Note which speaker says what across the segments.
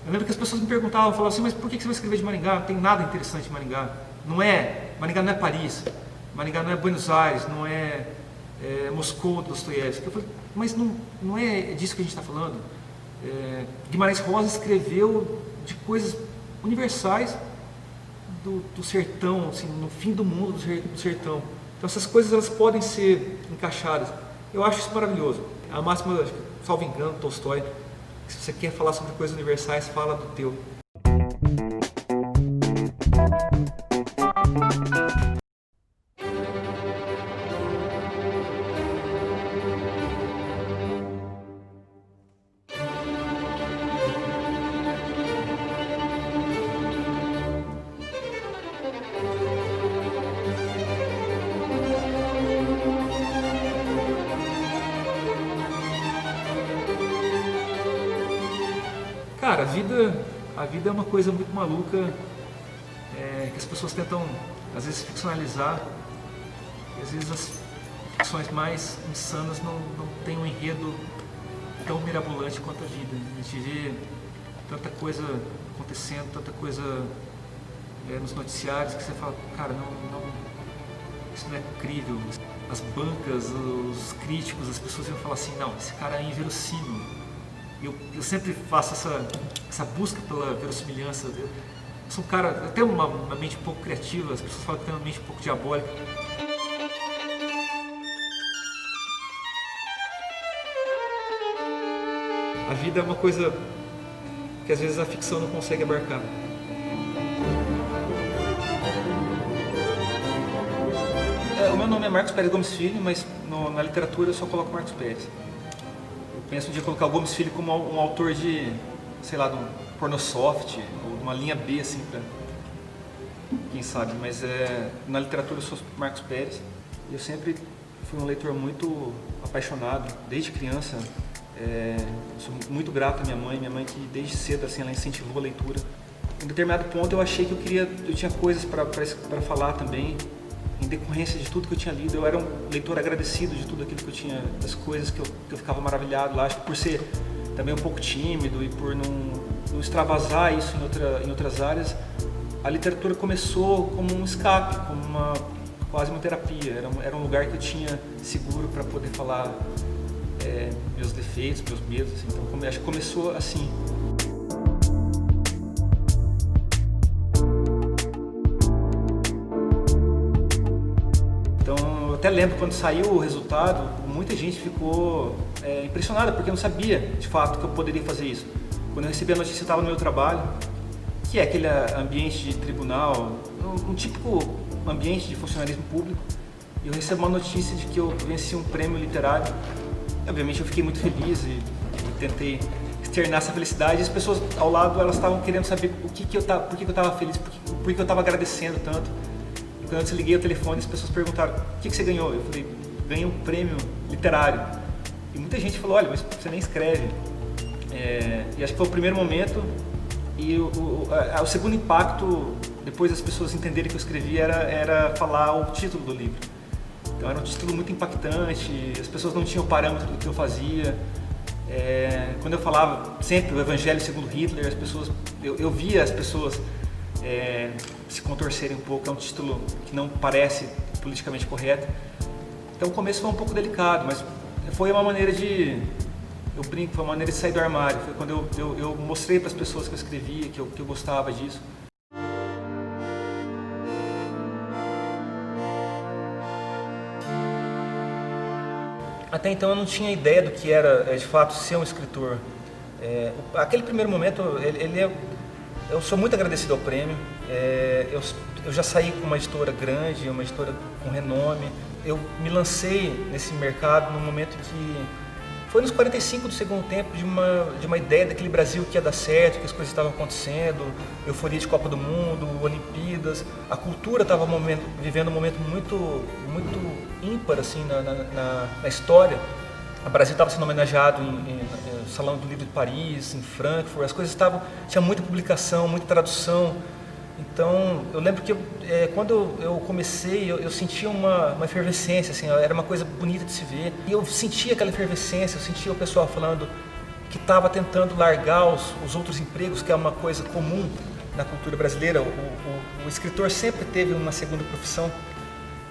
Speaker 1: Eu lembro que as pessoas me perguntavam, falavam assim, mas por que você vai escrever de Maringá? Não tem nada interessante em Maringá. Maringá não é Paris, Maringá não é Buenos Aires, não é, Moscou, Dostoiévski. Eu falei, mas não é disso que a gente está falando. Guimarães Rosa escreveu de coisas universais do sertão, assim, no fim do mundo do sertão. Então essas coisas elas podem ser encaixadas. Eu acho isso maravilhoso. A máxima, salvo engano, Tolstói, que se você quer falar sobre coisas universais, fala do teu. Cara, a vida é uma coisa muito maluca, que as pessoas tentam, às vezes, ficcionalizar, e às vezes as ficções mais insanas não têm um enredo tão mirabolante quanto a vida. A gente vê tanta coisa acontecendo, tanta coisa nos noticiários que você fala, cara, isso não é crível. As bancas, os críticos, as pessoas iam falar assim, não, esse cara é inverossímil. Eu sempre faço essa busca pela verossimilhança. Eu sou um cara, eu tenho uma mente um pouco criativa, as pessoas falam que eu tenho uma mente um pouco diabólica. A vida é uma coisa que às vezes a ficção não consegue abarcar. O meu nome é Marcos Pérez Gomes Filho, mas na literatura eu só coloco Marcos Pérez. Penso de colocar o Gomes Filho como um autor de, sei lá, de um pornosoft, ou de uma linha B, assim, pra quem sabe. Mas na literatura eu sou Marcos Pérez e eu sempre fui um leitor muito apaixonado, desde criança. Sou muito grato à minha mãe que desde cedo assim, ela incentivou a leitura. Em determinado ponto eu achei que eu tinha coisas para falar também. Em decorrência de tudo que eu tinha lido, eu era um leitor agradecido de tudo aquilo que eu tinha, das coisas que eu ficava maravilhado lá. Acho que por ser também um pouco tímido e por não extravasar isso em outras áreas, a literatura começou como um escape, como quase uma terapia. Era um lugar que eu tinha seguro para poder falar meus defeitos, meus medos. Assim. Então acho que começou assim. Eu até lembro quando saiu o resultado, muita gente ficou impressionada, porque eu não sabia de fato que eu poderia fazer isso. Quando eu recebi a notícia, eu estava no meu trabalho, que é aquele ambiente de tribunal, um típico ambiente de funcionalismo público, e eu recebo uma notícia de que eu venci um prêmio literário. Obviamente eu fiquei muito feliz e tentei externar essa felicidade, e as pessoas ao lado elas estavam querendo saber por que eu estava feliz, por que eu estava agradecendo tanto. Quando eu desliguei o telefone, as pessoas perguntaram, o que você ganhou? Eu falei, ganhei um prêmio literário. E muita gente falou, olha, mas você nem escreve. E acho que foi o primeiro momento. E o segundo impacto, depois das pessoas entenderem que eu escrevi, era falar o título do livro. Então era um título muito impactante, as pessoas não tinham parâmetro do que eu fazia. Quando eu falava sempre o Evangelho segundo Hitler, eu via as pessoas se contorcerem um pouco. É um título que não parece politicamente correto. Então o começo foi um pouco delicado, mas foi uma maneira eu brinco, foi uma maneira de sair do armário. Foi quando eu mostrei para as pessoas que eu escrevia, que eu gostava disso. Até então eu não tinha ideia do que era, de fato, ser um escritor. Aquele primeiro momento, eu sou muito agradecido ao prêmio. Eu já saí com uma editora grande, uma editora com renome. Eu me lancei nesse mercado no momento que foi nos 45 do segundo tempo de uma ideia daquele Brasil que ia dar certo, que as coisas estavam acontecendo, euforia de Copa do Mundo, Olimpíadas. A cultura estava vivendo um momento muito, muito ímpar assim, na história. O Brasil estava sendo homenageado no Salão do Livro de Paris, em Frankfurt. As coisas tinha muita publicação, muita tradução. Então, eu lembro que quando eu comecei, eu sentia uma efervescência, assim, era uma coisa bonita de se ver. E eu sentia aquela efervescência, eu sentia o pessoal falando que estava tentando largar os outros empregos, que é uma coisa comum na cultura brasileira. O escritor sempre teve uma segunda profissão,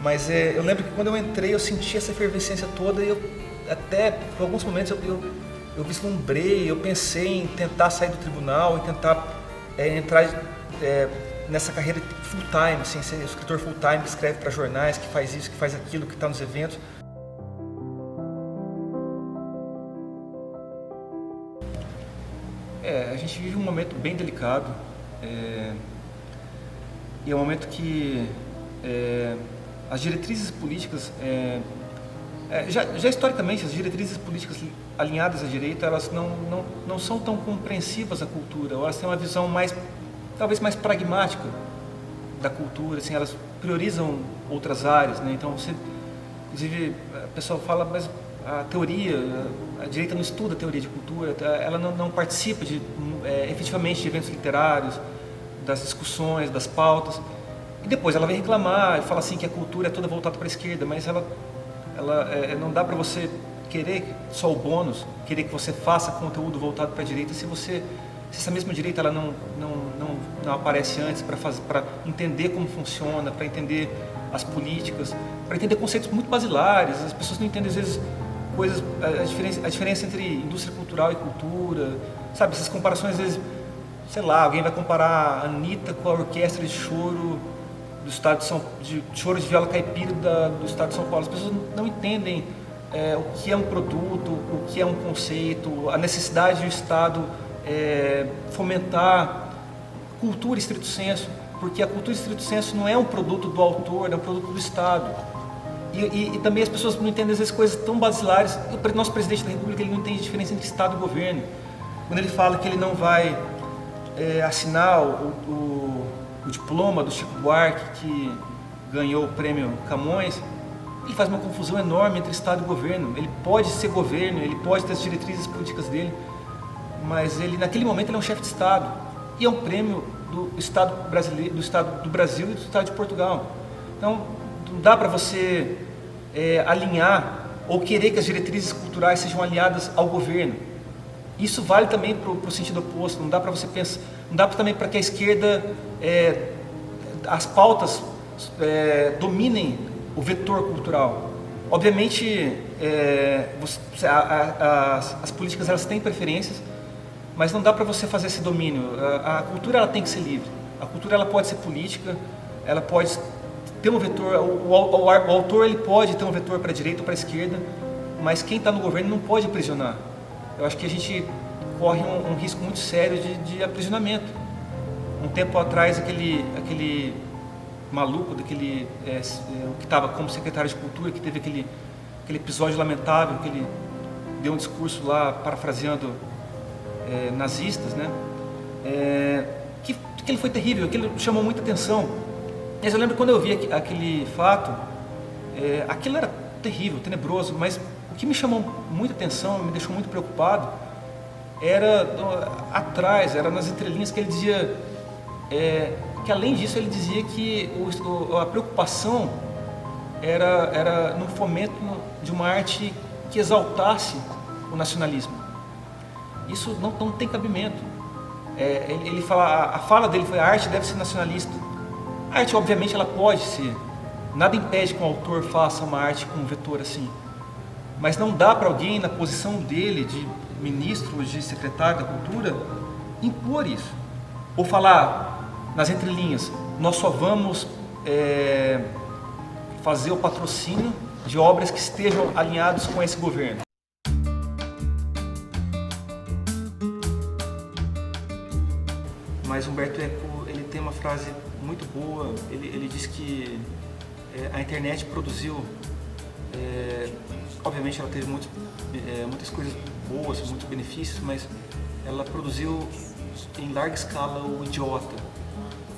Speaker 1: mas eu lembro que quando eu entrei eu senti essa efervescência toda e eu até, por alguns momentos, eu vislumbrei, eu pensei em tentar sair do tribunal, em tentar entrar nessa carreira full time, assim, ser escritor full time que escreve para jornais, que faz isso, que faz aquilo, que está nos eventos. A gente vive um momento bem delicado e é um momento que as diretrizes políticas, já historicamente, as diretrizes políticas alinhadas à direita, elas não são tão compreensivas à cultura, elas têm uma visão talvez mais pragmática da cultura, assim, elas priorizam outras áreas, né? Então, inclusive, a pessoa fala, mas a teoria, a direita não estuda a teoria de cultura, ela não participa efetivamente de eventos literários, das discussões, das pautas, e depois ela vem reclamar e fala assim que a cultura é toda voltada para a esquerda, mas ela não dá para você querer só o bônus, querer que você faça conteúdo voltado para a direita se essa mesma direita ela não aparece antes para entender como funciona, para entender as políticas, para entender conceitos muito basilares. As pessoas não entendem às vezes coisas, a diferença entre indústria cultural e cultura, sabe? Essas comparações às vezes, sei lá, alguém vai comparar a Anitta com a orquestra de choro do estado de choro de viola caipira do estado de São Paulo. As pessoas não entendem o que é um produto, o que é um conceito, a necessidade do Estado fomentar cultura estrito sensu, porque a cultura estrito sensu não é um produto do autor, é um produto do Estado. E também as pessoas não entendem às vezes coisas tão basilares. O nosso presidente da República ele não entende a diferença entre Estado e governo. Quando ele fala que ele não vai assinar o diploma do Chico Buarque, que ganhou o prêmio Camões, ele faz uma confusão enorme entre Estado e governo. Ele pode ser governo, ele pode ter as diretrizes políticas dele, mas ele naquele momento ele é um chefe de Estado e é um prêmio do Estado brasileiro, do Estado do Brasil e do Estado de Portugal. Então não dá para você alinhar ou querer que as diretrizes culturais sejam alinhadas ao governo. Isso vale também para o sentido oposto. Não dá para você pensar, não dá também para que a esquerda as pautas dominem o vetor cultural. Obviamente as políticas elas têm preferências, mas não dá para você fazer esse domínio. A cultura ela tem que ser livre. A cultura ela pode ser política, ela pode ter um vetor. O autor ele pode ter um vetor para a direita ou para a esquerda, mas quem está no governo não pode aprisionar. Eu acho que a gente corre um risco muito sério de aprisionamento. Um tempo atrás aquele maluco que estava como secretário de Cultura, que teve aquele episódio lamentável, que ele deu um discurso lá parafraseando nazistas, né? Que ele foi terrível, aquilo chamou muita atenção. Mas eu lembro quando eu vi aquele fato, aquilo era terrível, tenebroso, mas o que me chamou muita atenção, me deixou muito preocupado, era atrás, era nas entrelinhas que ele dizia que além disso ele dizia que a preocupação era no fomento de uma arte que exaltasse o nacionalismo. Isso não tem cabimento. Ele fala, a fala dele foi: a arte deve ser nacionalista. A arte, obviamente, ela pode ser. Nada impede que um autor faça uma arte com um vetor assim. Mas não dá para alguém, na posição dele, de ministro ou de secretário da Cultura, impor isso. Ou falar, nas entrelinhas, nós só vamos fazer o patrocínio de obras que estejam alinhadas com esse governo. Mas Humberto Eco, ele tem uma frase muito boa. Ele diz que a internet produziu, obviamente ela teve muitas coisas boas, muitos benefícios, mas ela produziu em larga escala o idiota.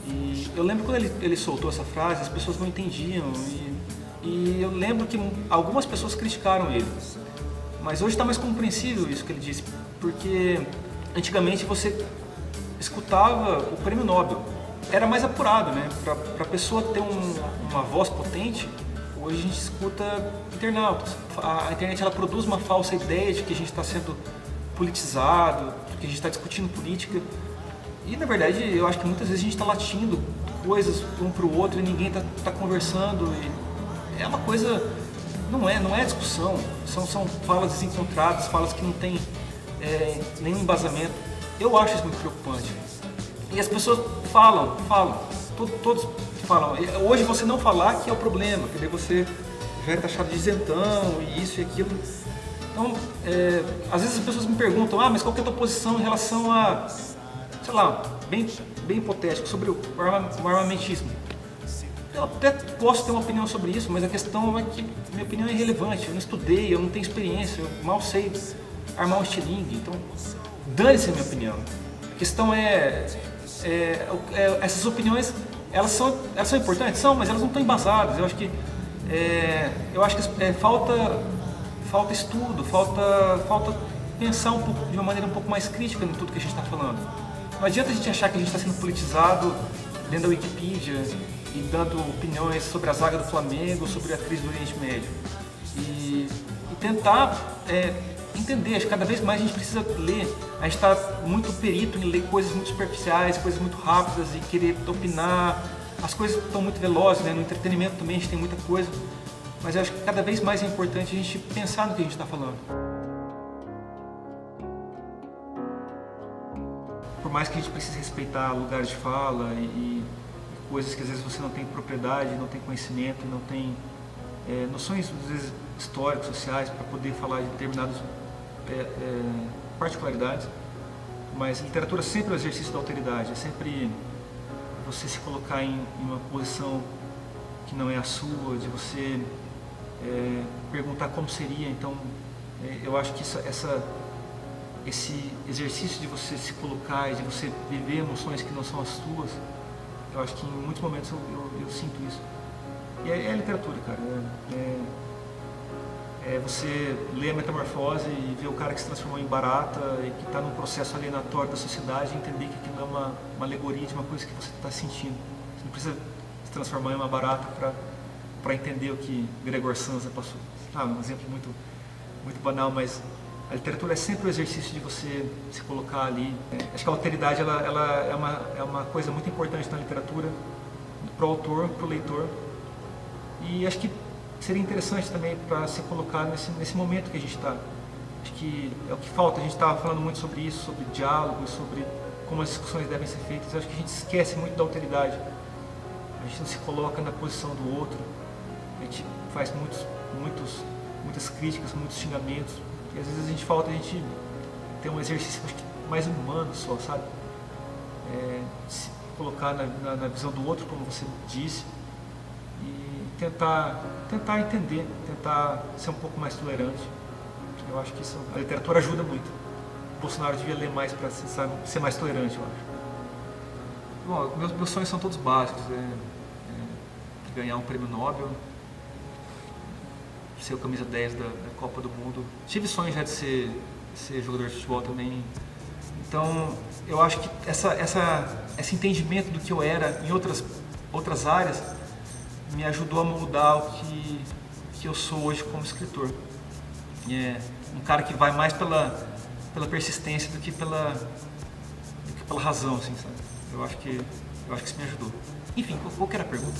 Speaker 1: E eu lembro quando ele soltou essa frase, as pessoas não entendiam, e eu lembro que algumas pessoas criticaram ele. Mas hoje está mais compreensível isso que ele disse, porque antigamente você escutava o prêmio Nobel, era mais apurado, né? Para a pessoa ter uma voz potente, hoje a gente escuta internautas. A internet ela produz uma falsa ideia de que a gente está sendo politizado, porque a gente está discutindo política. E na verdade eu acho que muitas vezes a gente está latindo coisas um para o outro e ninguém está conversando. E é uma coisa, não é discussão, são falas desencontradas, falas que não tem nenhum embasamento. Eu acho isso muito preocupante. E as pessoas falam, todos falam. Hoje você não falar que é o problema, que daí você já é taxado de isentão e isso e aquilo. Então, às vezes as pessoas me perguntam, mas qual que é a tua posição em relação a, sei lá, bem hipotético, sobre o armamentismo? Eu até posso ter uma opinião sobre isso, mas a questão é que minha opinião é irrelevante. Eu não estudei, eu não tenho experiência, eu mal sei armar um estilingue. Então, dane-se a minha opinião. A questão essas opiniões, elas são importantes? São, mas elas não estão embasadas. Eu acho que falta estudo, falta pensar de uma maneira um pouco mais crítica em tudo que a gente está falando. Não adianta a gente achar que a gente está sendo politizado dentro da Wikipedia e dando opiniões sobre a zaga do Flamengo, sobre a crise do Oriente Médio. E tentar entender. Acho que cada vez mais a gente precisa ler. A gente está muito perito em ler coisas muito superficiais, coisas muito rápidas e querer opinar. As coisas estão muito velozes, né? No entretenimento também a gente tem muita coisa. Mas eu acho que cada vez mais é importante a gente pensar no que a gente está falando. Por mais que a gente precise respeitar lugares de fala e coisas que às vezes você não tem propriedade, não tem conhecimento, não tem noções às vezes históricas, sociais, para poder falar de determinadas particularidades, mas a literatura sempre é um exercício da alteridade, é sempre você se colocar em uma posição que não é a sua, de você perguntar como seria. Então eu acho que esse exercício de você se colocar e de você viver emoções que não são as suas, eu acho que em muitos momentos eu sinto isso. E é a literatura, cara. Você lê a Metamorfose e ver o cara que se transformou em barata e que está num processo alienatório da sociedade e entender que aquilo é uma alegoria de uma coisa que você está sentindo. Você não precisa se transformar em uma barata para entender o que Gregor Samsa passou. Um exemplo muito, muito banal, mas a literatura é sempre o exercício de você se colocar ali. Acho que a alteridade ela é uma coisa muito importante na literatura, para o autor, para o leitor. E acho que seria interessante também para se colocar nesse momento que a gente está. Acho que é o que falta. A gente estava falando muito sobre isso, sobre diálogo, sobre como as discussões devem ser feitas. Eu acho que a gente esquece muito da alteridade. A gente não se coloca na posição do outro. A gente faz muitas críticas, muitos xingamentos. E às vezes a gente ter um exercício acho que mais humano só, sabe? Se colocar na visão do outro, como você disse, e tentar entender, tentar ser um pouco mais tolerante. Eu acho que a literatura ajuda muito. O Bolsonaro devia ler mais para ser mais tolerante, eu acho. Bom, meus sonhos são todos básicos. Ganhar um prêmio Nobel, ser o camisa 10 da Copa do Mundo. Tive sonho já de ser jogador de futebol também. Então, eu acho que esse entendimento do que eu era em outras áreas me ajudou a moldar o que eu sou hoje como escritor. Um cara que vai mais pela persistência do que pela razão, assim, sabe? Eu acho que isso me ajudou. Enfim, qual que era a pergunta?